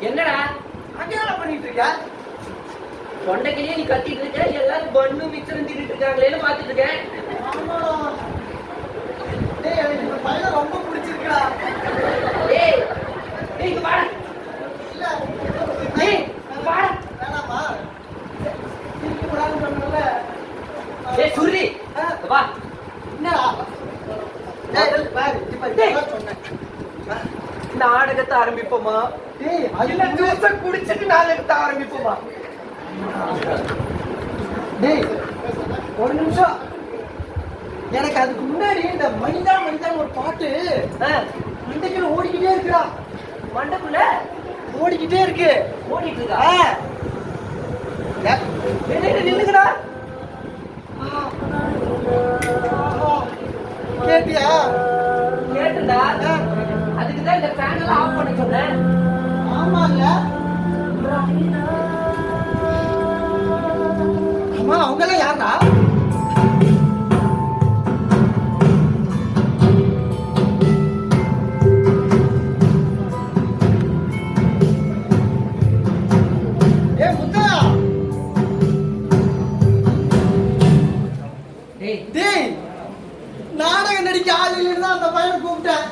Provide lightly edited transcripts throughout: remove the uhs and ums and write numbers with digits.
என்னடா அங்க என்ன பண்ணிட்டு இருக்க? கொண்டைக்கிலேயே நீ கத்திட்டு இருக்க, எல்லாரும் பண்ணு மிச்சம் திட்டு இருக்காங்களேன்னு பாத்துட்டு இருக்கேன். ரொம்ப பிடிச்சிருக்கா. ஏய் இங்க வாடா. இல்ல ஏய் வாடா. வேணாமா? திருப்பி கூடாதுன்னு சொன்னல. ஏய் சுருதி வா. என்னடா? டேய் பாரு இப்ப சொன்னேன். நாடகத்தை ஆரம்பிப்போமா? டேய் இல்ல ஜூஸ குடிச்சிட்டு நாடகத்தை ஆரம்பிப்போமா? டேய் ஒரு நிமிஷம். எனக்கு அதுக்கு முன்னாடி இந்த மனிதா மனிதான் ஒரு பாட்டு மண்டைக்குள்ள ஓடிக்கிட்டே இருக்குடா. மண்டக்குள்ள ஓடிக்கிட்டே இருக்கு. ஓடிட்டு இருக்கா? வெளியில நில்லுங்கடா. கேட்டியா? கேட்டுடா. அதுக்குதான் இந்த ஃபேன் எல்லாம் ஆஃப் பண்ண சொன்னேன். ஆமாங்க. அம்மா அவங்க எல்லாம் யாரா? நாடகம் நடிக்க ஆளுநர் தான் அந்த பையனை கூப்பிட்டேன்.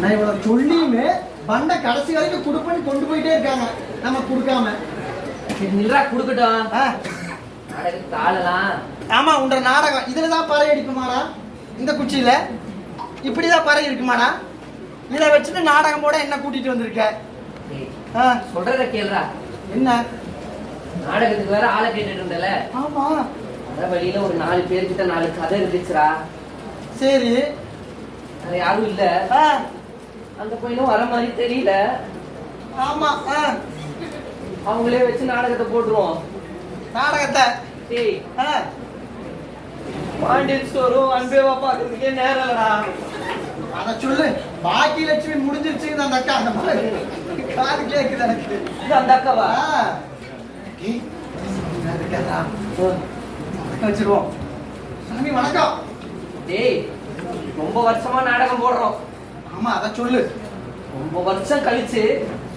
நான் இவ்வளவு சொல்லியுமே பண்டை கடைசி வரைக்கும் குடுப்பன்னு கொண்டு போயிட்டே இருக்காங்க. நம்ம குடுக்காம நில்றா குடுக்கட்டும். நாடகத்துக்கு ஆளலாம். ஆமா உன்ற நாடகம் இதுலதான் பறை அடிக்குமாடா? இந்த குச்சியில இப்படிதான் பறை இருக்குமாடா? இதை வச்சுட்டு நாடகம் போட என்ன கூட்டிட்டு வந்திருக்க? சொல்றத கேளுடா. என்ன நாடகத்துக்கு வேற ஆளை கேட்டுட்டு இருந்தல? ஆமா. அத வழியில ஒரு 4 பேர்கிட்ட 4 கதை இருந்துச்சுடா. சரி. அது யாரும் இல்ல. அந்த பையனும் வர மாதிரி தெரியல. ஆமா. அவங்களே வச்சு நாடகத்தை போட்டுருவோம். நாடகத்தை டேய் பாண்டியன் ஸ்டோரும் அன்பேவா பாக்குறதுக்கே நேரம் இல்லடா. அத சொல்லு. பாக்கி லட்சுமி முடிஞ்சிருச்சு. அந்த அக்கா அந்த மாதிரி காது கேக்குது எனக்கு. அந்த அக்காவா? வச்சிருவோம். சாமி வணக்கம். டேய் ரொம்ப வருஷமா நாடகம் போடுறோம். ஆமா அத சொல்லு. ரொம்ப வருஷம் கழிச்சு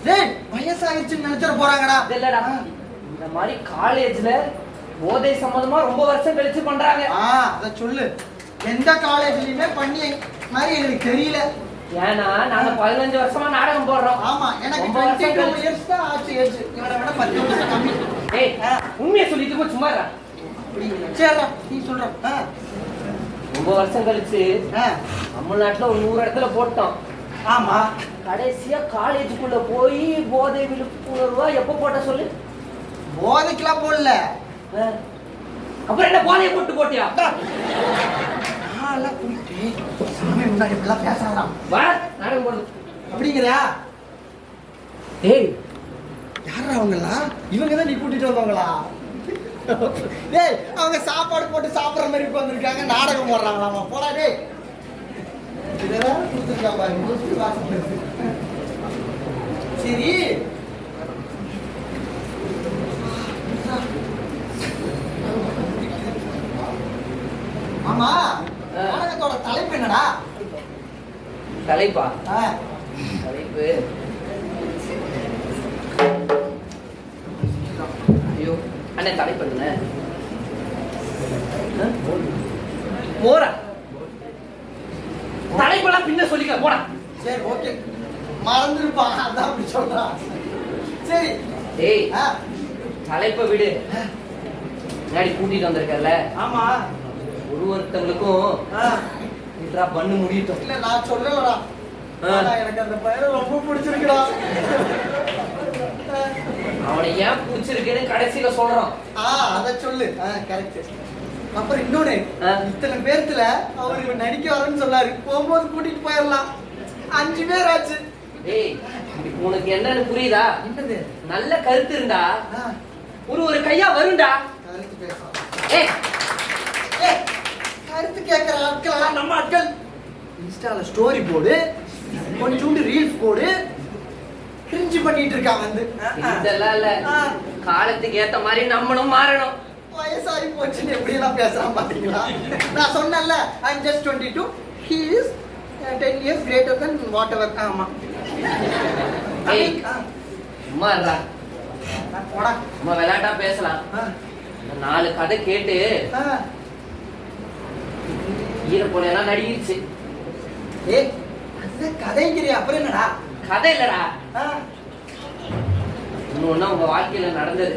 டேய் வயசாகிடுச்சுன்னு நினைச்சிட போறாங்கடா. இல்லடா இந்த மாதிரி காலேஜ்ல போதை சம்பந்தமா ரொம்ப வருஷம் கழிச்சு பண்றாங்க. அத சொல்லு. எந்த காலேஜ்லயுமே பண்ணி மாதிரி எனக்கு தெரியல. ஏன்னா நாங்க 15 வருஷமா நாடகம் போடுறோம். ஆமா எனக்கு 22 இயர்ஸ் தான் ஆச்சு. ஏஜ் இவனை விட 10 வருஷம் கம்மி. ஏய் உண்மையை சொல்லிட்டு போ சும்மா இருடா. சரிடா நீ சொல்ற. ரொம்ப வருஷம் கழிச்சு தமிழ்நாட்டுல ஒரு 100 இடத்துல போட்டோம். ஆமா கடைசியா காலேஜுக்குள்ள போய் போதை விழிப்புணர்வா எப்ப போட்ட சொல்லு? போதைக்கெல்லாம் போடல. அப்புறம் என்ன போதையை போட்டு போட்டியா? சாமி முன்னாடி இப்படிலாம் பேசலாம். வா நாடகம் போடு அப்படிங்கிறியா? டேய் யாரா அவங்களா? இவங்கதான் நீ கூட்டிட்டு வந்தவங்களா? டேய் அவங்க சாப்பாடு போட்டு சாப்பிடுற மாதிரி உட்கார்ந்துருக்காங்க. நாடகம் போடுறாங்களாமா? போடா டேய். சரி தலைப்பா ஆ, தலைப்பு. ஐயோ அண்ணே தலைப்பு என்ன? மோரா தலைப்பெல்லாம் பின்ன சொல்லிக்க போடா. சரி ஓகே, மறந்துருப்பான் அதான் அப்படி சொல்றான். சரி டேய் ஆ, தலைப்பை விடு. முன்னாடி கூட்டிட்டு வந்திருக்கல, ஆமா. ஒருத்தங்களுக்கும் ஆ, இதா பண்ணு முடியட்டும். இல்ல நான் சொல்லலடா. ஆனா எனக்கு அந்த பையனை ரொம்ப பிடிச்சிருக்குடா. அவனை ஏன் பிடிச்சிருக்குன்னு கடைசியில சொல்றான். அத சொல்லு. கரெக்ட். அப்புறம் இன்னொன்னு, இத்தனை பேர்த்துல அவரு நடிக்க வரேன்னு சொன்னாரு. போகும்போது கூட்டிட்டு போயிடலாம். 5 பேர் ஆச்சு. டேய் உனக்கு என்னன்னு புரியுதா? என்னது? நல்ல கருத்து இருந்தா ஒரு கையா வரும்டா. கருத்து பேசலாம். ஏய் ஏய், கருத்து கேட்கிற ஆட்களா நம்ம ஆட்கள்? இன்ஸ்டால ஸ்டோரி போடு, கொஞ்சோண்டு ரீல்ஸ் போடு, கிரிஞ்சு பண்ணிட்டு இருக்கான் வந்து. இதெல்லாம் இல்ல, காலத்துக்கு ஏத்த மாதிரி நம்மளும் மாறணும். வயசாகி போச்சுன்னு எப்படி எல்லாம் பேசுறான் பாத்தீங்களா? நான் சொன்னேன்ல, I'm just 22. He is 10 years greater than whatever. ஆமா. ஏய் சும்மா இருடா, போடா. நம்ம விளையாட்டா பேசலாம். 4 கதை கேட்டு ஈரப்போலாம் நடிகிருச்சு. ஏய், அது கதைங்கிறியா? அப்புறம் என்னடா? கதை இல்லடா, இன்னொன்னு உங்க வாழ்க்கையில நடந்தது.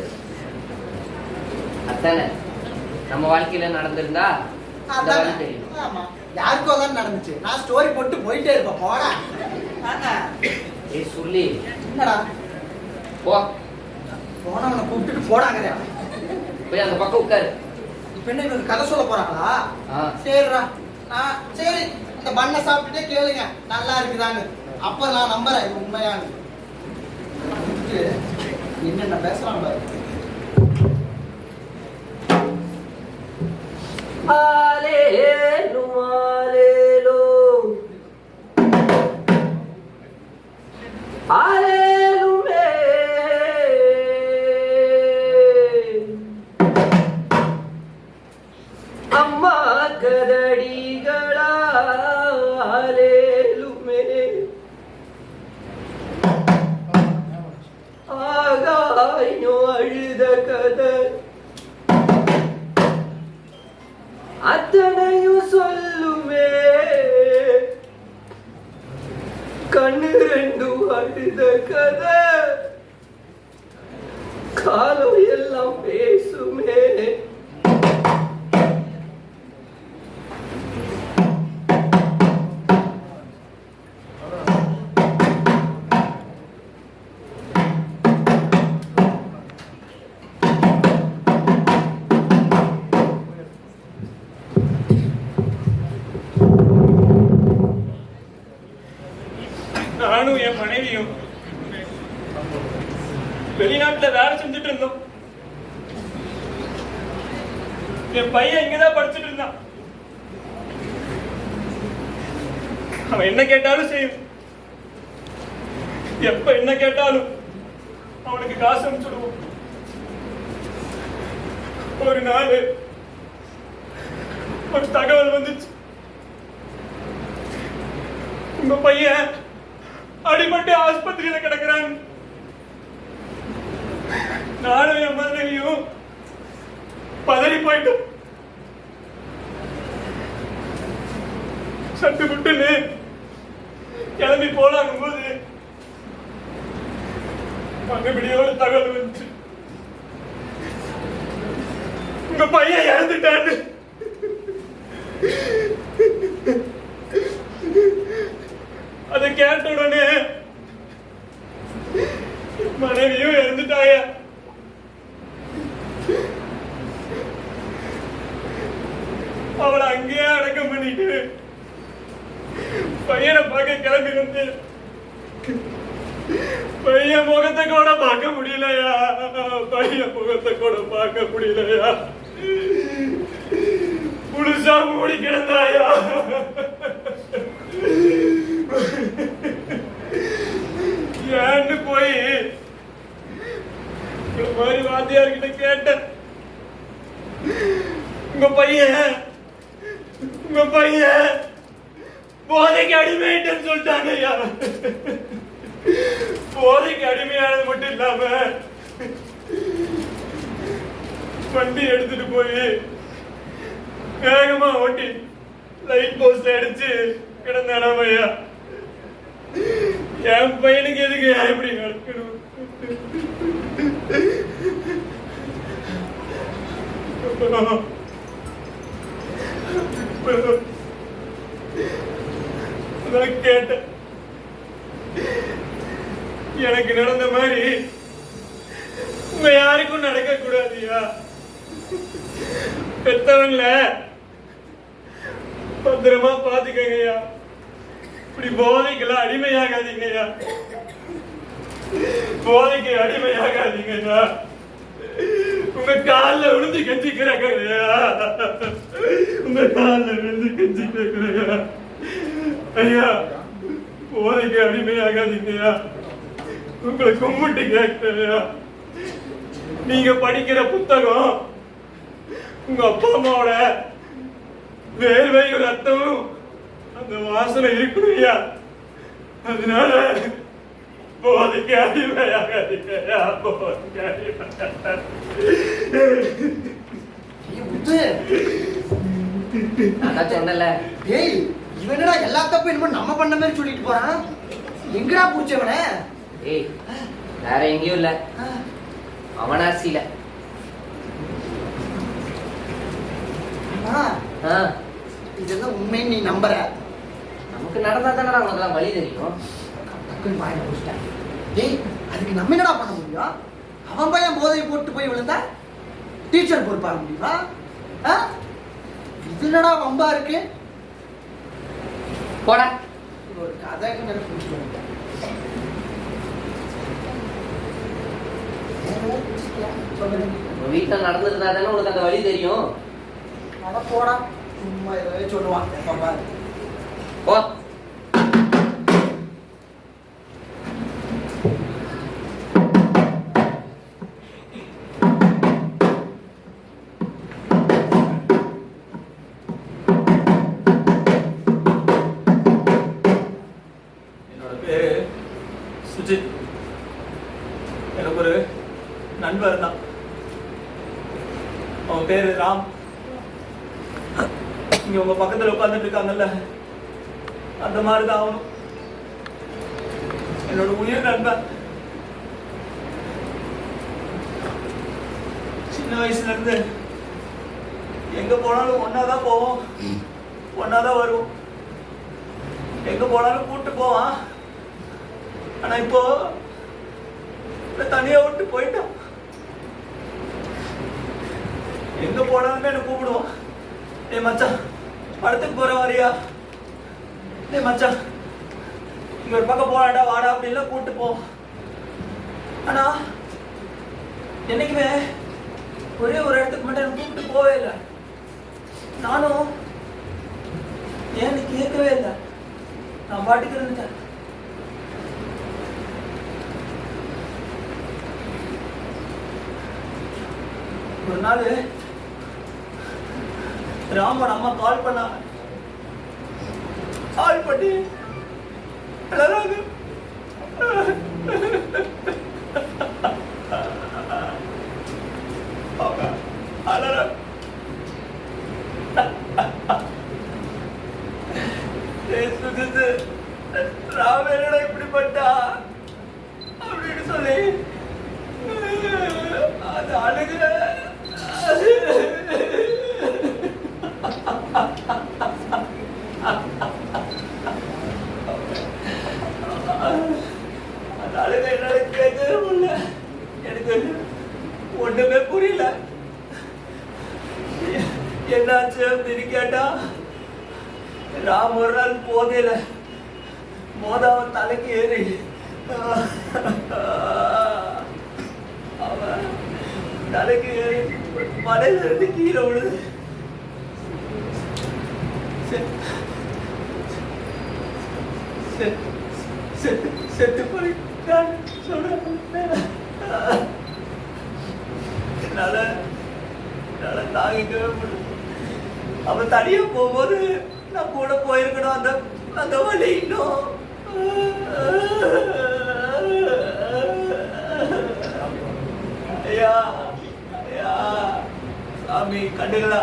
அத்தானே நம்ம வாழ்க்கையில நடந்திருந்தா அந்த வழி தெரியும். ஆமா, யாருக்கோ தான் நடந்துச்சு. நான் ஸ்டோரி போட்டு போயிட்டே இருப்பேன். போடா. ஏய் சொல்லி என்னடா? போ, போனவனை கூப்பிட்டுட்டு போடாங்கறியா? போய் அந்த பக்கம் உட்காரு. இப்ப என்ன இவங்க கதை சொல்ல போறாங்களா? ஆ. சரிடா. சரி, இந்த பண்ணை சாப்பிட்டுட்டே கேளுங்க நல்லா இருக்குதான்னு. அப்ப நான் நம்புறேன் இது உண்மையானு. என்னென்ன பேசலாம் பாரு. ஆலேலு ஆலேலு ஆலேலுமே அம்மா கதடிகளா ஆலேலுமே ஆகாயோ அழுத கதை அத்தனையும் சொல்லுமே கண்ணு 2 அழுத கதை காலம் எல்லாம் பேசுமே. நானும் என் மனைவியும் வெளிநாட்டுல வேலை செஞ்சுட்டு இருந்தோம். என் பையன் இங்கதான் படிச்சுட்டு இருந்தான். அவன் என்ன கேட்டாலும் செய்யும். எப்ப என்ன கேட்டாலும் அவனுக்கு காசு அனுப்பிச்சுடுவோம். ஒரு நாள் ஒரு தகவல் வந்துச்சு, உங்க பையன் அடிபட்டு ஆஸ்பத்திரியில கிடக்குறான். நானும் என் மனைவியும் பதறி போயிட்டோம். சட்டு புட்டுன்னு கிளம்பி போலாங்கும் போது மறுபடியும் ஒரு தகவல் வந்துச்சு, உங்க பையன் இறந்துட்டான்னு. அதை கேட்ட உடனே மனைவியும் இறந்துட்டாய. அவளை அங்கேயே அடக்கம் பண்ணிட்டு பையனை பார்க்க கிளம்பி வந்து பையன் முகத்தை கூட பார்க்க முடியலையா, பையன் முகத்தை கூட பார்க்க முடியலையா, முழுசா மூடி கிடந்தாயா. ஏன்னு போய் இந்த மாதிரி வாத்தியார்கிட்ட கேட்டேன், உங்க பையன் போதைக்கு அடிமைன்னு சொல்லிட்டாங்க ஐயா. போதைக்கு அடிமையானது மட்டும் இல்லாம வண்டி எடுத்துட்டு போய் வேகமா ஓட்டி லைட் போஸ்ட் அடிச்சு கிடந்தானாம் ஐயா. என் பையனுக்கு எதுக்கு இப்படி நடக்கணும்? நான் கேட்டேன், எனக்கு நடந்த மாதிரி உங்க யாருக்கும் நடக்க கூடாதுயா. பெத்தவங்கள பத்திரமா பாத்துக்கங்கய்யா. இப்படி போதைக்கெல்லாம் அடிமையாகாதீங்கய்யா. போதைக்கு அடிமையாகாதீங்கய்யா. உங்க கால்ல விழுந்து கெஞ்சி கிடக்குறையா. உங்க கால்ல விழுந்து கெஞ்சி கிடக்குறையா. ஐயா, போதைக்கு அடிமையாகாதீங்கய்யா. உங்களை கும்பிட்டு கேட்கறையா. நீங்க படிக்கிற புத்தகம் உங்க அப்பா அம்மாவோட வேர்வையும் ரத்தமும் அந்த வாசனை இருக்கணும்யா. அதனால போதைக்கு அடிமையாகாதீங்கய்யா. போதைக்கு நான் சொன்னல. ஏய், இவனடா எல்லா தப்பும் என்னமோ நம்ம பண்ண மாதிரி சொல்லிட்டு போறான். எங்கடா புடிச்சவன? ஏய், வேற எங்கேயும் இல்ல, அவனாசியில. இதெல்லாம் உண்மைன்னு நீ நம்புற? நமக்கு நடந்தா தானடா உனக்கெல்லாம் வழி தெரியும். டக்குன்னு வாயில போச்சிட்டேன். ஏய், அதுக்கு நம்ம என்னடா பண்ண முடியும்? அவன் பையன் போதை போட்டு போய் விழுந்தா டீச்சர் பொறுப்பாக முடியுமா? இது என்னடா வம்பா இருக்கு? போடா. ஒரு கதை வீட்டுல நடந்துருந்தா தானே உனக்கு அந்த வழி தெரியும். போடா, சும்மா ஏதோ சொல்லுவான். போ. என்னோட பேரு சுஜித். எனக்கு ஒரு நண்பர் தான். அவன் பேரு ராம். இங்க உங்க பக்கத்துல உட்கார்ந்துட்டு இருக்காங்கல்ல, அந்த மாதிரிதான் அவனும். என்னோட உயிர் நண்பன். சின்ன வயசுல இருந்து எங்க போனாலும் ஒன்னாதான் போவோம், ஒன்னாதான் வருவோம். எங்க போனாலும் கூட்டு போவான். ஆனா இப்போ தனியா விட்டு போயிட்டான். எங்க போனாலுமே என்ன கூப்பிடுவான். டேய் மச்சான், படத்துக்கு போற வாரியா? டேய் மச்சான், இங்க ஒரு பக்கம் போறாடா, வாடா அப்படின்லாம் கூப்பிட்டு போ. ஆனா என்னைக்குமே ஒரே ஒரு இடத்துக்கு மட்டும் எனக்கு கூப்பிட்டு போவே இல்லை. நானும் ஏன்னு கேட்கவே இல்லை. நான் பாட்டுக்கு இருந்துட்டேன். ஒரு நாள் ராமன் அம்மா கால் பண்ணாங்க. கால் பண்ணி அழறாங்க. ராம என்னடா இப்படி பண்ணா அப்படின்னு சொல்லி அது அழுகுற. எனக்கு ஒண்ணுமே புரியல. என்னாச்சு அப்படின்னு கேட்டா, ராம் ஒரு நாள் போதையில மோதாவன் தலைக்கு ஏறி அவன் தலைக்கு ஏறி மலையில இருந்து கீழே விழுது. செத்து போயிட்டான் சொல்றாங்க. என்னால தாங்கிக்கவே முடியல. அவன் தனியா போகும்போது நான் கூட போயிருக்கணும். அந்த வலி இன்னும் ஐயா ஐயா சாமி கண்டுகளா,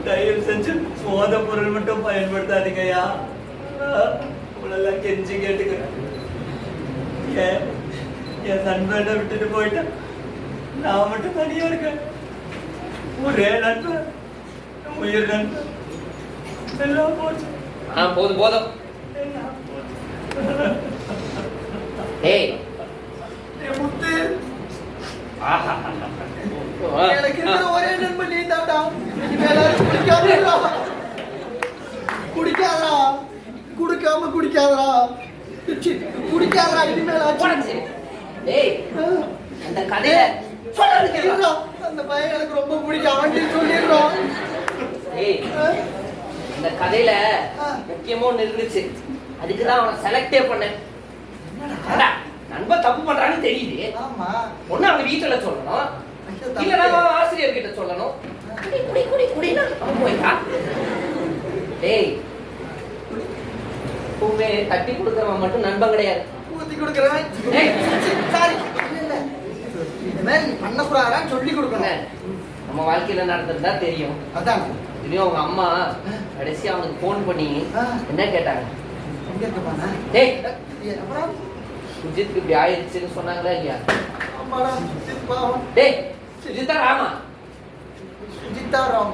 தயவு செஞ்சு போத பொருள் மட்டும் பயன்படுத்தாதீங்க ஐயா. உங்களெல்லாம் கெஞ்சி கேட்டுக்கிறேன். என் நண்பனை விட்டுட்டு போயிட்டேன். நான் மட்டும் தனியா இருக்கேன். ஒரே நண்பன், உயிர் நண்பன், எல்லாம் போச்சு. போதும் போதும். ஏய் முத்து, ஆஹா எனக்கு இருக்கிற ஒரே நண்பன் நீ தான்டா. எல்லாரும் குடிக்காதடா, குடிக்காதடா, குடிக்காதடா, குடிக்காதடா. இனிமேல் ஏய் அந்த கதையில சொல்றதுக்கு அந்த பையன் எனக்கு ரொம்ப பிடிக்கும். அவன்கிட்ட சொல்லிடுறோம். ஏய் இந்த கதையில முக்கியமா ஒண்ணு இருந்துச்சு. அதுக்குதான் அவனை செலக்டே பண்ணேன். நண்பன் தப்பு பண்றான்னு தெரியுது. ஆமா, ஒண்ணு அவங்க வீட்டுல சொல்லணும், இல்ல ஆசிரியர் கிட்ட சொல்லணும். குடி குடி குடி குடினா அவன் போயிட்டா. ஏய் பூவே தட்டி கொடுக்கறவன் மட்டும் நண்பன் கிடையாது, ஊத்தி கொடுக்கறவன். சாரி, இல்ல இந்த மாதிரி நீ பண்ணக்கூடாதான்னு சொல்லி கொடுக்கணும். நம்ம வாழ்க்கையில நடந்ததுன்னா தெரியும். அதான் இதுலயும் அவங்க அம்மா கடைசி அவனுக்கு போன் பண்ணி என்ன கேட்டாங்க? எங்க இருக்க டேய் அப்புறம் சுஜித்துக்கு இப்படி ஆயிடுச்சுன்னு சொன்னாங்களா இல்லையா? ஆமாடா, சுஜித் பாவம். டேய் சுஜித்தா ராமா? சுஜித்தா ராம்.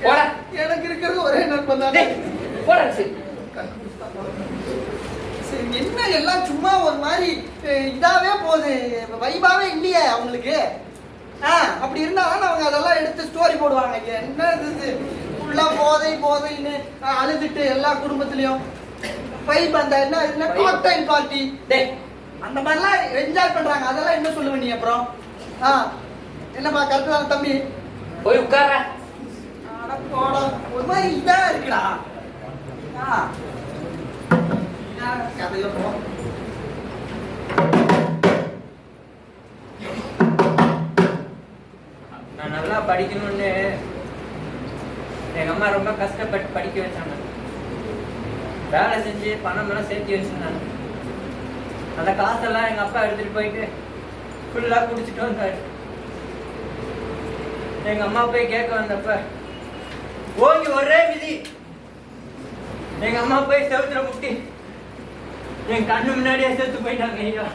போடா. எனக்கு இருக்கிறது ஒரே நண்பன் தான். டேய் போடா. சரி சரி, என்ன எல்லாம் சும்மா ஒரு மாதிரி இதாவே போகுது, வைபாவே இல்லையே அவங்களுக்கு. அப்படி இருந்தாலும் அவங்க அதெல்லாம் எடுத்து ஸ்டோரி போடுவாங்க. என்ன இது ஃபுல்லா போதைன்னு அழுதுட்டு எல்லா குடும்பத்திலயும் வைப், அந்த என்ன காக்டைல் பார்ட்டி அந்த மாதிரிலாம் என்ஜாய் பண்றாங்க. அதெல்லாம் என்ன சொல்லுவ நீ அப்புறம்? என்னப்பா கரெக்ட் தானே தம்பி? போய் உட்கார. ஒரு மாதிரி இதா இருக்குடா. கதையில போ. நான் நல்லா படிக்கணும்னு எங்க அம்மா ரொம்ப கஷ்டப்பட்டு படிக்க வச்சாங்க. வேலை செஞ்சு பணம் எல்லாம் சேர்த்து வச்சிருந்தாங்க. அந்த காசெல்லாம் எங்க அப்பா எடுத்துட்டு போயிட்டு ஃபுல்லா குடிச்சிட்டு வந்தாரு. எங்க அம்மா போய் கேட்க வந்தப்ப ஓங்கி ஒரே மிதி. எங்க அம்மா போய் செவுத்துல முட்டி என் கண்ணு முன்னாடியே செத்து போயிட்டாங்க ஐயா.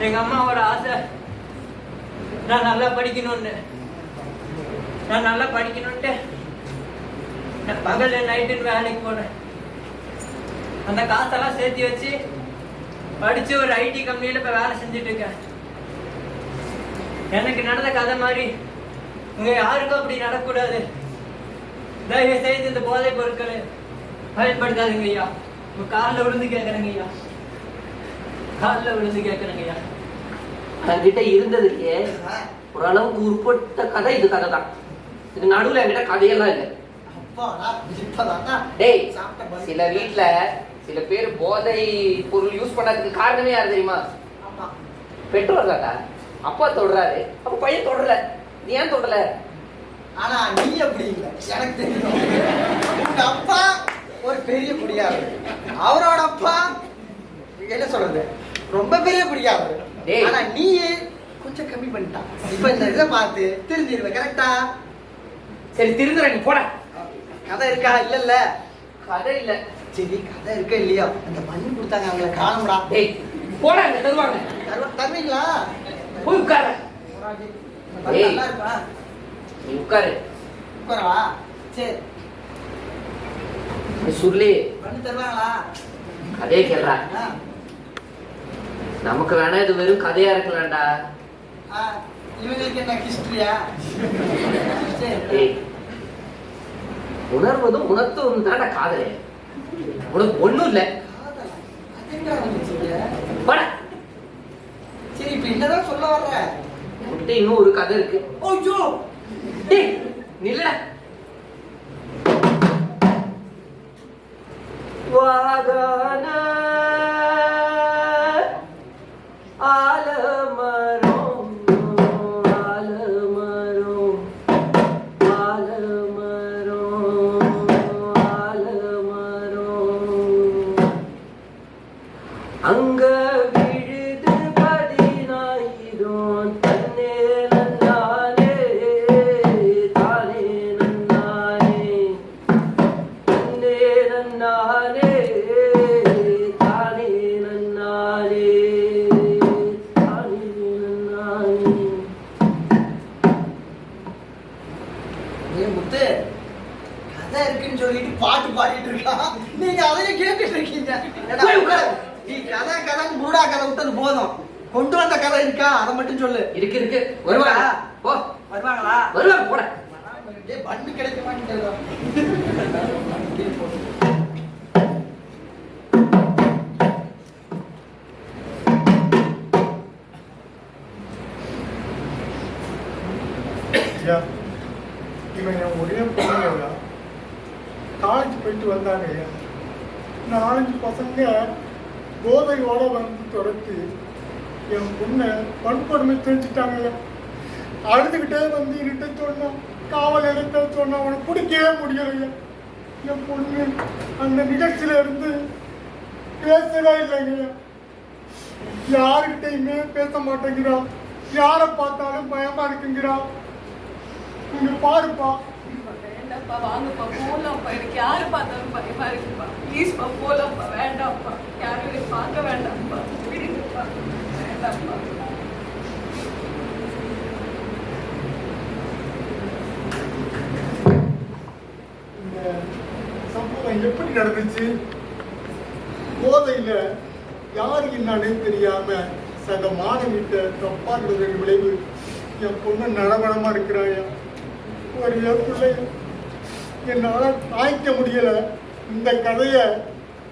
எங்க அம்மாவோட ஆசை நான் நல்லா படிக்கணும்னு. நான் நல்லா படிக்கணும்ட்டு நான் பகல் நைட்டுன்னு வேலைக்கு போனேன். அந்த காசெல்லாம் சேர்த்து வச்சு படிச்சு ஒரு ஐடி கம்பெனியில இப்ப வேலை செஞ்சுட்டு இருக்கேன். எனக்கு நடந்த கதை மாதிரி உங்க யாருக்கும் அப்படி நடக்கூடாது. தயவு செய்து இந்த போதை பொருட்களை பயன்படுத்தாதுங்க ஐயா. உங்க காலில் விழுந்து கேட்கறேங்க ஐயா, காலில் விழுந்து கேட்கறேங்க ஐயா. என்கிட்ட இருந்ததுக்கு ஓரளவுக்கு உருப்பட்ட கதை இது கதை தான். இது நடுவுல என்கிட்ட கதையெல்லாம் இல்லை. டேய் சில வீட்டுல சில பேர் போதை பொருள் யூஸ் பண்ணதுக்கு காரணமே யாரு தெரியுமா? பெற்றோர் தாத்தா. அப்பா தொடுறாரு, அப்ப பையன் தொடரல. நீ ஏன் தொடரல? ஆனா நீ அப்படி இல்லை, எனக்கு தெரியும். உங்க அப்பா ஒரு பெரிய குடியாரு, அவரோட அப்பா என்ன சொல்றது ரொம்ப பெரிய குடியாரு. ஆனா நீ கொஞ்சம் கம்மி பண்ணிட்டான். இப்ப இந்த இதை பார்த்து திருந்திருவேன். கரெக்டா? சரி திருந்துற, நீ போட. கதை இருக்கா? இல்ல கதை இல்ல. சரி கதை இருக்க இல்லையா? அந்த பண்ணி கொடுத்தாங்க, அவங்கள காணும்டா. டேய் போட, அங்க தருவாங்க. தருவீங்களா? போய் உட்கார. நல்லா இருப்பா, நீ உட்காரு. உட்காரவா? சரி சொல்லி பண்ணி தருவாங்களா? கதையை கேள்றா. நமக்கு வேணா இது வெறும் கதையா இருக்கலாம்டா. இவங்களுக்கு என்ன ஹிஸ்டரியா? உணர்வதும் உணர்த்துவதும் தான்டா காதலே. உனக்கு ஒண்ணும் இல்ல. சரி இப்ப என்னதான் சொல்ல வர்ற? இன்னும் ஒரு கதை இருக்கு. ஓய்யோ நில்ல. வாகான ஆலமரம் ஆலமரம் ஆல அங்க விழுது 10,000 தன்னே நன்னானே தானே நன்னானே தன்னே நன்னானே தானே நன்னானே தானே நன்னானே. முத்து கதை இருக்குன்னு சொல்லிட்டு பாட்டு பாடிட்டு இருக்கான், நீங்க அதையே கேட்டுட்டு இருக்கீங்க. நீ கதை கதைன்னு மூடா கதை விட்டது போதும், கொண்டு வந்த கதை இருக்கா அதை மட்டும் சொல்லு. இருக்கு இருக்கு. வருவாங்களா? போ. வருவாங்களா? வருவாங்க போட. பண்ணு கிடைக்க மாட்டேங்குது. இவன் என் ஒரே பொண்ணுங்க காலேஜ் போயிட்டு வந்தாங்க ஐயா. 4-5 பசங்க போதையோட வந்து துரத்து என் பொண்ணை வன்கொடுமை தெரிஞ்சுட்டாங்க ஐயா. அழுதுகிட்டே வந்து இருட்ட சொன்னான், காவல் நிலையத்தை சொன்னா அவனை பிடிக்கவே முடியலையா. என் பொண்ணு அந்த நிகழ்ச்சியில இருந்து பேசவே இல்லைங்க. யாருக்கிட்டையுமே பேச மாட்டேங்கிறா, யாரை பார்த்தாலும் பயமா இருக்குங்கிறா. நீங்க பாருப்பா. வேண்டாம்ப்பா, வாங்கப்பா போலாம்ப்பா, எனக்கு யாரு பார்த்தாலும் பயமா இருக்குப்பா. ப்ளீஸ்ப்பா போலாம்ப்பா, வேண்டாம்ப்பா, யாரும் எனக்கு பார்க்க வேண்டாம்ப்பா, விடுங்கப்பா, வேண்டாம்ப்பா. இந்த சம்பவம் எப்படி நடந்துச்சு? போதையில யாரு என்னன்னே தெரியாம சக மாணவிட்ட தப்பா இருந்த விளைவு என் பொண்ணு நடவடமா இருக்கிறாயா. ஒரு பிள்ளை என்னால தாய்க்க முடியல. இந்த கதைய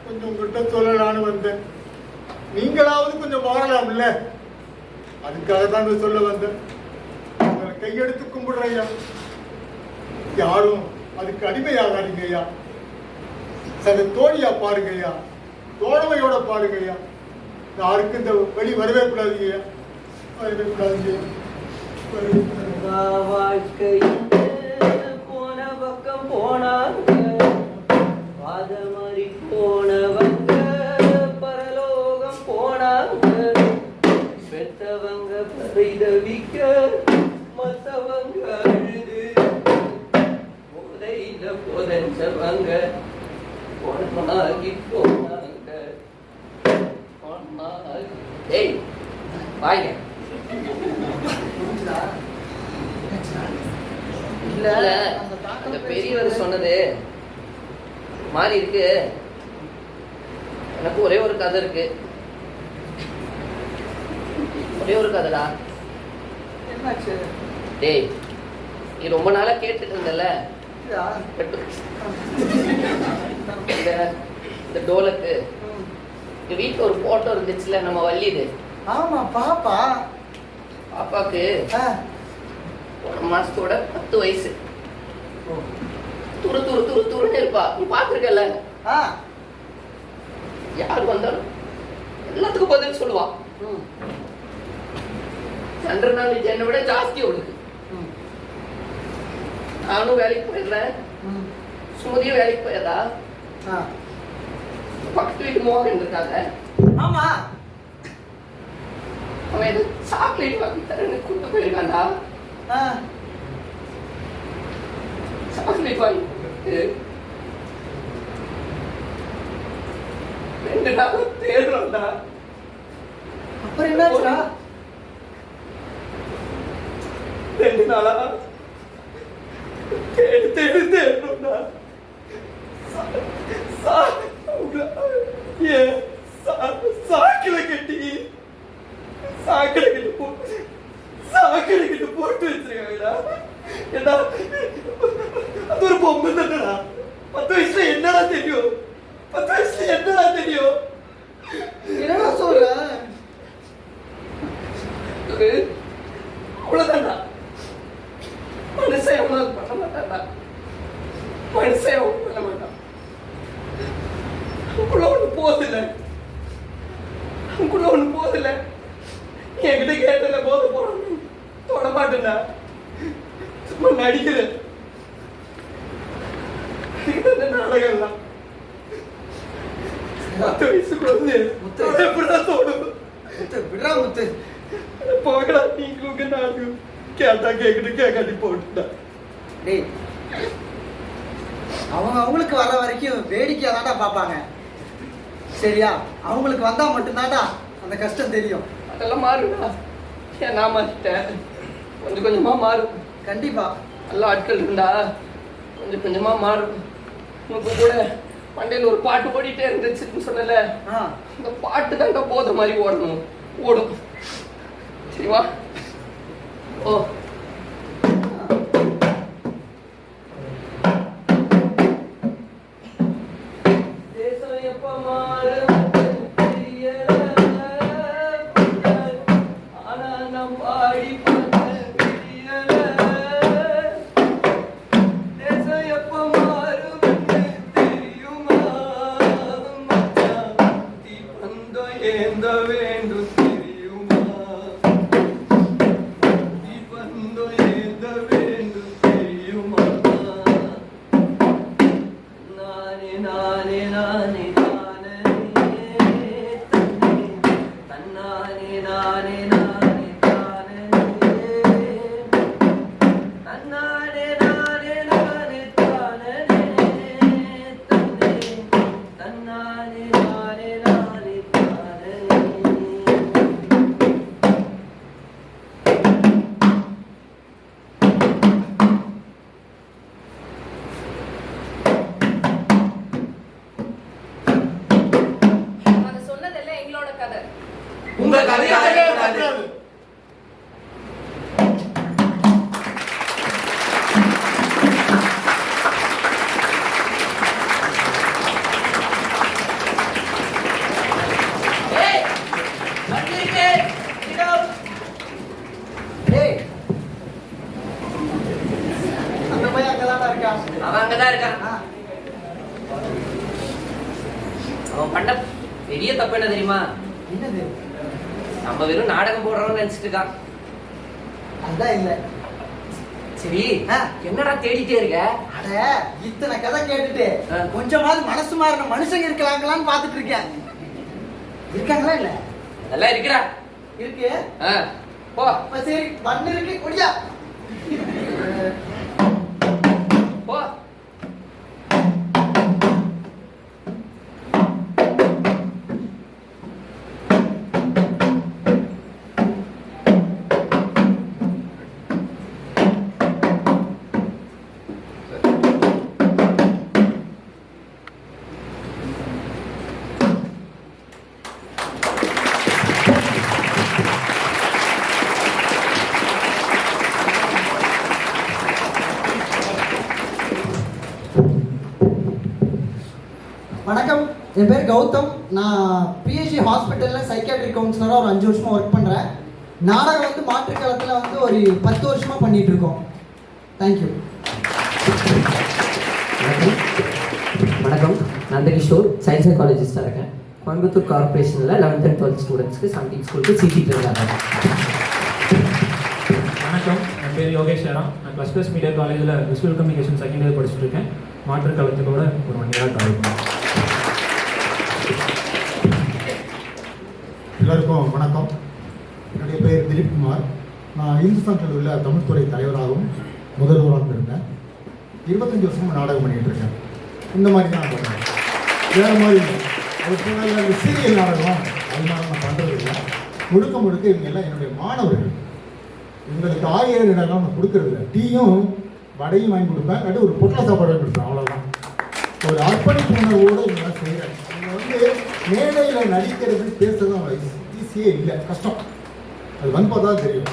கொஞ்சம் உங்கள்கிட்ட சொல்லலான்னு வந்தேன். நீங்களாவது கொஞ்சம் மாறலாம்ல, அதுக்காக தான் சொல்ல வந்தேன். உங்களை கையெடுத்து கும்பிடுறையா. யாரும் அதுக்கு அடிமையாகாதீங்க ஐயா. சக தோழியா பாருங்கய்யா, தோழமையோட பாருங்கய்யா. யாருக்கு இந்த வழி வரவே கூடாதுங்கய்யா, வரவே கூடாதுங்க. வாழ்க்கையில் போன பக்கம் போனாங்க, பாதமறி போனவங்க பரலோகம் போனாங்க. பெத்தவங்க பரிதவிக்க மத்தவங்க அழுது, போதையில போதஞ்சவங்க பொன்மாகி போனாங்க. ஏய் வாங்க. இல்ல அந்த பெரியவர் சொன்னது மாறி இருக்கு. எனக்கு ஒரே ஒரு கதை இருக்கு, ஒரே ஒரு கதைடா. என்னாச்சு? டேய் நீ ரொம்ப நாளா கேட்டுட்டு இருந்தல இந்த டோலக்கு. எங்க வீட்டுல ஒரு போட்டோ இருந்துச்சுல, நம்ம வள்ளிது. ஆமா பாப்பா. பாப்பாக்கு 1 மாசத்தோட 10 வயசு. துரு துரு துரு துருன்னு இருப்பா, நீ பாத்துருக்கல. யார் வந்தாலும் எல்லாத்துக்கும் பதில் சொல்லுவா. 2 நாள் என்னை விட ஜாஸ்தி அவளுக்கு. நானும் வேலைக்கு போயிடுறேன், சுமதியும் வேலைக்கு போயதா. பக்கத்து வீட்டு மோகன் இருக்காங்க. ஆமா, அவன் ஏதோ சாக்லேட் வாங்கி தரேன்னு கூட்டு போயிருக்காண்டா. சாக்லேட் வாங்கி 2 நாள் தேடுறோம்டா. அப்புறம் என்னாச்சுடா? 2 நாளா தேடுறோம்டா. சாக்கில கட்டி போட்டு வச்சிருக்காங்கடா. ஏண்டா அது ஒரு பொம்மை தானடா. 10 வயசுல என்னடா தெரியும்? 10 வயசுல என்னடா தெரியும்? என்னடா சொல்ற? அவ்வளவுதான்டா. மனுஷன் எவ்வளவு பண்ண மாட்டான்டா, மனுஷன் எவ்வளவு பண்ண மாட்டான். உள்ள ஒண்ணு போதில்ல, என்கிட்ட கேட்டல போத போறோம் தொட மாட்டேன்டா, சும்மா நடிக்கிறேன். நாடகம்லாம் 10 வயசு குழந்தை முத்து. எப்படிதான் தோணும்? முத்து விடுறா முத்து. போகடா நீங்களுங்க நானும் கேட்டா கேட்கணும் கேட்காட்டி போட்டுட்டா. டேய் அவங்களுக்கு வர்ற வரைக்கும் வேடிக்கையா தான்டா பார்ப்பாங்க. சரியா? அவங்களுக்கு வந்தா மட்டும்தான்டா அந்த கஷ்டம் தெரியும். அதெல்லாம் மாறுடா. ஏன் நான் மாறிட்டேன், கொஞ்சம் கொஞ்சமா மாறும். கண்டிப்பா நல்ல ஆட்கள் இருந்தா கொஞ்சம் கொஞ்சமா மாறும். உனக்கு கூட பண்டையில் ஒரு பாட்டு ஓடிட்டே இருந்துச்சுன்னு சொன்னல, இந்த பாட்டு தான்டா போத மாதிரி ஓடணும், ஓடும். சரிவா? ஓ தேசம் எப்ப மாறும் ஆனா நம் பாடி தேசம் எப்ப மாறும் தெரியுமா? தீபந்தம் ஏந்த வேண்டும் தெரியுமா? தீபந்தம் ஏந்த வேண்டும் தெரியுமா? நானே நானே நானே நானே தன்னானே நானே நானே தானே தன்னானே நானே நானே தானே தன்னே தன்னானே நானே நானே தானே. அது சொன்னதெல்லாம் எங்களோட கதை. உங்க கதையாகவே கூடாது. ஏய் வந்திருக்கே இதோ. டேய் அந்த பையன் அங்கதான்டா இருக்கான். அவன் அங்கதான் இருக்கான். ஆ, அவன் பண்ண பெரிய தப்பு என்ன தெரியுமா? என்னது? நம்ம வெறும் நாடகம் போடுறோம்னு நினைச்சிட்டு இருக்கான். அதான் இல்ல. சரி ஆ. என்னடா தேடிட்டே இருக்க? அட இத்தனை கதை கேட்டுட்டு ஆ. கொஞ்சமாவது மனசு மாறின மனுஷங்க இருக்கலாங்களான்னு பாத்துட்டு இருக்கேன். இருக்காங்களா இல்ல? அதெல்லாம் இருக்குடா. இருக்கு. ஆ, போ அப்ப சரி மண்ணு இருக்கு கொடியா. போ. வணக்கம், என் பேர் கௌதம். நான் பிஹெச்டி ஹாஸ்பிட்டலில் சைக்காட்ரிக் கவுன்சிலராக ஒரு 5 வருஷமாக ஒர்க் பண்ணுறேன். நாடகம் வந்து மாற்றுக்காலத்தில் வந்து ஒரு 10 வருஷமாக பண்ணிகிட்டு இருக்கோம். தேங்க்யூ. வணக்கம், நந்தகிஷோர், சயின்ஸ் சைக்காலஜிஸ்டாக இருக்கேன். கோயம்புத்தூர் கார்பரேஷனில் 11th and 12th ஸ்டூடெண்ட்ஸ்க்கு சம்திங் ஸ்கூலுக்கு சிடி ட்ரெயினாக இருக்கேன். வணக்கம், என் பேர் யோகேஷ் யாரா. நான் ++ மீடியா காலேஜில் விசுவல் கம்யூனிகேஷன் செகண்ட் இயர் படிச்சுட்டு இருக்கேன். மாற்று காலத்துக்கூட ஒரு 1 year காலேஜ் பண்ணேன். எல்லாருக்கும் வணக்கம். என்னுடைய பெயர் திலீப் குமார். நான் இந்துஸ்தான் கல்லூரியில் தமிழ்துறை தலைவராகவும் முதல்வராகவும் இருந்தேன். 25 வருஷமாக நாடகம் பண்ணிகிட்டு இருக்கேன். இந்த மாதிரி தான் நான் பண்ணுறேன், வேறு மாதிரி இல்லை. அதுக்கு முன்னாடி சீரியல் நாடகம் அது மாதிரி நான் பண்ணுறது இல்லை. முழுக்க முழுக்க இவங்க எல்லாம் என்னுடைய மாணவர்கள். இவங்களுக்கு 1000 இடம்லாம் நான் கொடுக்கறது இல்லை. டீயும் வடையும் வாங்கி கொடுப்பேன், இல்லாட்டி ஒரு பொட்டலை சாப்பாடு வாங்கி கொடுப்பேன், அவ்வளோதான். ஒரு அர்ப்பணிப்பு உணர்வோடு இவங்கெல்லாம் செய்கிறேன். இவங்க வந்து மேடையில் நடிக்கிறது பேசுறது ஈஸியே இல்லை, கஷ்டம். அது வந்து பார்த்தா தெரியும்.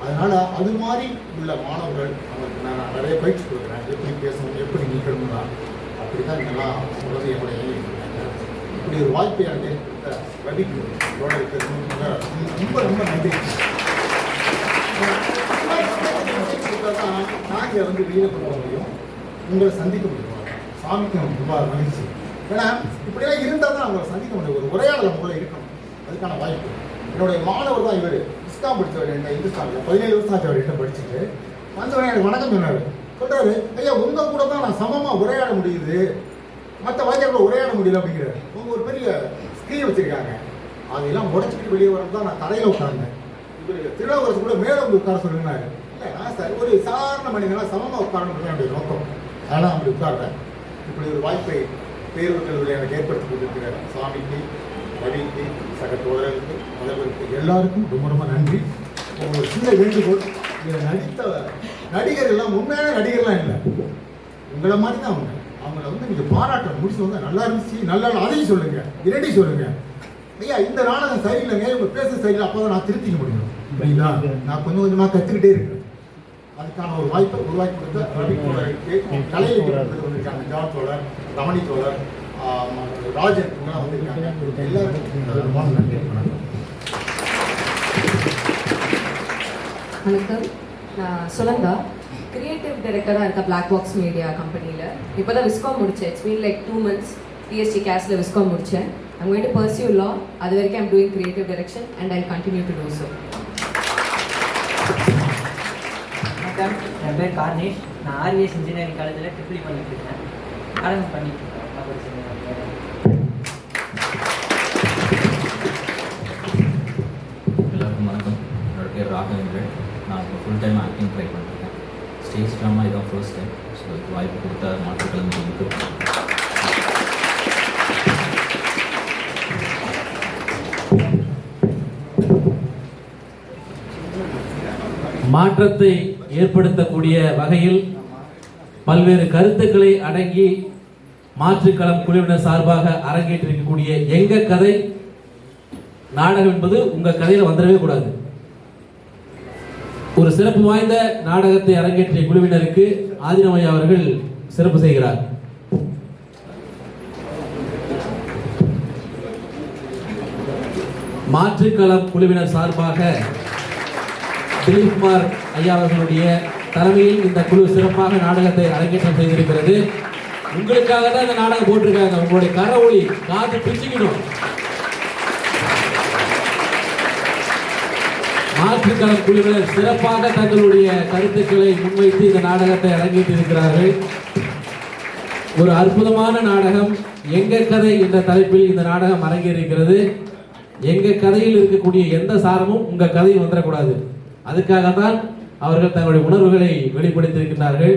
அதனால் அது மாதிரி உள்ள மாணவர்கள் அவங்களுக்கு நான் நிறைய பயிற்சி கொடுக்குறேன். எப்படி பேசணும், எப்படி நிற்கணும்னா அப்படி தான் இதெல்லாம் சொல்கிறது என்னுடைய இப்படி ஒரு வாய்ப்பை எனக்கு கொடுத்த ரவிக்கு இதோட இருக்கிறது ரொம்ப ரொம்ப நன்றி. தான் நாங்கள் வந்து வெளியில் கொண்டு வர முடியும், உங்களை சந்திக்க முடியும். சாமிக்கு நமக்கு ரொம்ப மகிழ்ச்சி. ஏன்னா இப்படியெல்லாம் இருந்தால் தான் அவங்களை சந்திக்க முடியும். ஒரு உரையாடல் நம்மள இருக்கணும், அதுக்கான வாய்ப்பு. என்னுடைய மாணவர் தான் இவர். இஸ்காம் படித்தவர், என்ன இந்துஸ்தானில் 17 வருஷம் ஆச்சு அவர் என்ன படிச்சுட்டு வந்தவன் எனக்கு வணக்கம் சொன்னார். சொல்கிறாரு, ஐயா உங்கள் கூட தான் நான் சமமாக உரையாட முடியுது. மற்ற வாத்தியார்கள் உரையாட முடியல அப்படிங்கிற அவங்க ஒரு பெரிய ஸ்கிரீன் வச்சிருக்காங்க. அதெல்லாம் உடச்சிட்டு வெளியே வரது தான் நான் தரையில் உட்கார்ந்தேன். திருநாவுக்கரசு கூட மேலே வந்து உட்கார சொல்லுங்கன்னாரு. இல்லை நான் சார் ஒரு சாதாரண மனிதனாக சமமாக உட்காரணும் என்னுடைய நோக்கம். அதெல்லாம் அப்படி உட்கார்றேன். இப்படி ஒரு வாய்ப்பை பேரூர் கல்லூரியில் எனக்கு ஏற்படுத்தி கொடுத்திருக்கிற சாமிக்கு, ரவிக்கு, சக தோழர்களுக்கு, முதல்வருக்கு எல்லாருக்கும் ரொம்ப ரொம்ப நன்றி. ஒரு சின்ன வேண்டுகோள், இதில் நடித்த நடிகர்கள்லாம் உண்மையான நடிகர்லாம் இல்லை, உங்களை மாதிரி தான் அவங்க. அவங்கள வந்து நீங்கள் பாராட்டணும். முடிச்சு வந்து நல்லா இருந்துச்சு, நல்லா அதையும் சொல்லுங்க, இரண்டையும் சொல்லுங்க. ஐயா இந்த நாடகம் சரியில்லைங்க, இவங்க பேச சரியில்லை, அப்போ தான் நான் திருத்திக்க முடியும். அப்படிங்களா? நான் கொஞ்சம் கொஞ்சமாக கற்றுக்கிட்டே இருக்கேன். அதுக்கான ஒரு வாய்ப்பை உருவாக்கி கொடுத்த ரவி தோழருக்கு, கலையை வந்திருக்காங்க ஜான் தோழர், ரமணி தோழர், ராஜன் இவங்களாம் வந்திருக்காங்க. எல்லாருக்கும் நன்றி. வணக்கம், நான் சுனந்தா, கிரியேட்டிவ் டைரக்டராக இருக்க பிளாக் பாக்ஸ் மீடியா கம்பெனியில். இப்போ தான் விஸ்காம் முடித்தேன். It's mean like 2 months BSc கேஸில் விஸ்காம் முடித்தேன். I'm going to pursue law. அது வரைக்கும் I'm doing creative direction and I'll continue to do so. வணக்கம், என் பேர் கார்னிஷ். நான் ஆர்விஎஸ் இன்ஜினியரிங் காலேஜில் ட்ரிபிள் பண்ணிட்டு இருக்கேன். நாடகம் பண்ணிட்டு இருக்கேன். எல்லாருக்கும் வணக்கம். என்னோட பேர் ராகவேந்திரன். நான் இப்போ ஃபுல் டைம் ஆக்டிங் ட்ரை பண்ணிருக்கேன். ஸ்டேஜ் ட்ராமா இதான் ஃபர்ஸ்ட் டைம். ஸோ வாய்ப்பு கொடுத்த மாற்றுக்கலைஞர்களுக்கு மாற்றத்தை ஏற்படுத்தக்கூடிய வகையில் பல்வேறு கருத்துக்களை அடங்கி மாற்றுக்களம் குழுவினர் சார்பாக அரங்கேற்றிருக்கக்கூடிய எங்க கதை நாடகம் என்பது உங்க கதையில வந்துடவே கூடாது. ஒரு சிறப்பு வாய்ந்த நாடகத்தை அரங்கேற்றிய குழுவினருக்கு ஆதினமையா அவர்கள் சிறப்பு செய்கிறார். மாற்றுக்களம் குழுவினர் சார்பாக திலீப்குமார் ஐயா அவர்களுடைய தலைமையில் இந்த குழு சிறப்பாக நாடகத்தை அரங்கேற்றம் செய்திருக்கிறது. உங்களுக்காக தான் இந்த நாடகம் போட்டிருக்காங்க. உங்களுடைய கரவொலி காது பிச்சுக்கணும். மாற்றுக்களம் குழுவினர் சிறப்பாக தங்களுடைய கருத்துக்களை முன்வைத்து இந்த நாடகத்தை அரங்கேற்றிருக்கிறார்கள். ஒரு அற்புதமான நாடகம். எங்க கதை என்ற தலைப்பில் இந்த நாடகம் அரங்கேறியிருக்கிறது. எங்க கதையில் இருக்கக்கூடிய எந்த சாரமும் உங்க கதையில் வந்துடக்கூடாது. அதுக்காகத்தான் அவர்கள் தங்களுடைய உணர்வுகளை வெளிப்படுத்தியிருக்கிறார்கள்.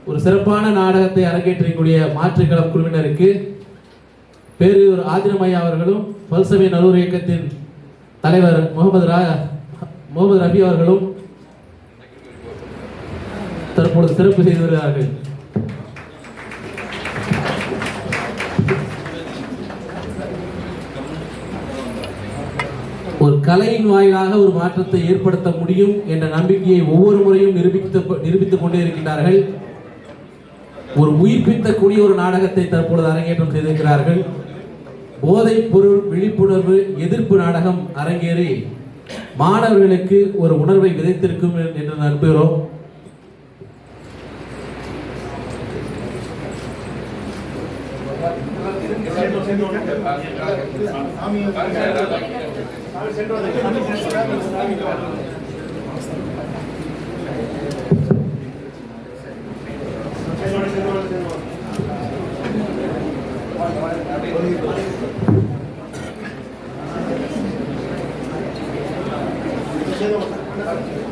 ஒரு சிறப்பான நாடகத்தை அரங்கேற்றக்கூடிய மாற்றுக்களம் குழுவினருக்கு பேரூர் ஆதினமையா அவர்களும் பல்சபை நல்லூர் இயக்கத்தின் தலைவர் முகமது ரபி அவர்களும் தற்பொழுது சிறப்பு செய்து வருகிறார்கள். ஒரு கலையின் வாயிலாக ஒரு மாற்றத்தை ஏற்படுத்த முடியும் என்ற நம்பிக்கையை ஒவ்வொரு முறையும் நிரூபித்துக் கொண்டே இருக்கின்றார்கள். ஒரு உயிர்ப்பித்தக்கூடிய ஒரு நாடகத்தை தற்பொழுது அரங்கேற்றம் செய்திருக்கிறார்கள். போதைப் பொருள் விழிப்புணர்வு எதிர்ப்பு நாடகம் அரங்கேறி மாணவர்களுக்கு ஒரு உணர்வை விதைத்திருக்கும் என்று நம்புகிறோம். Gracias.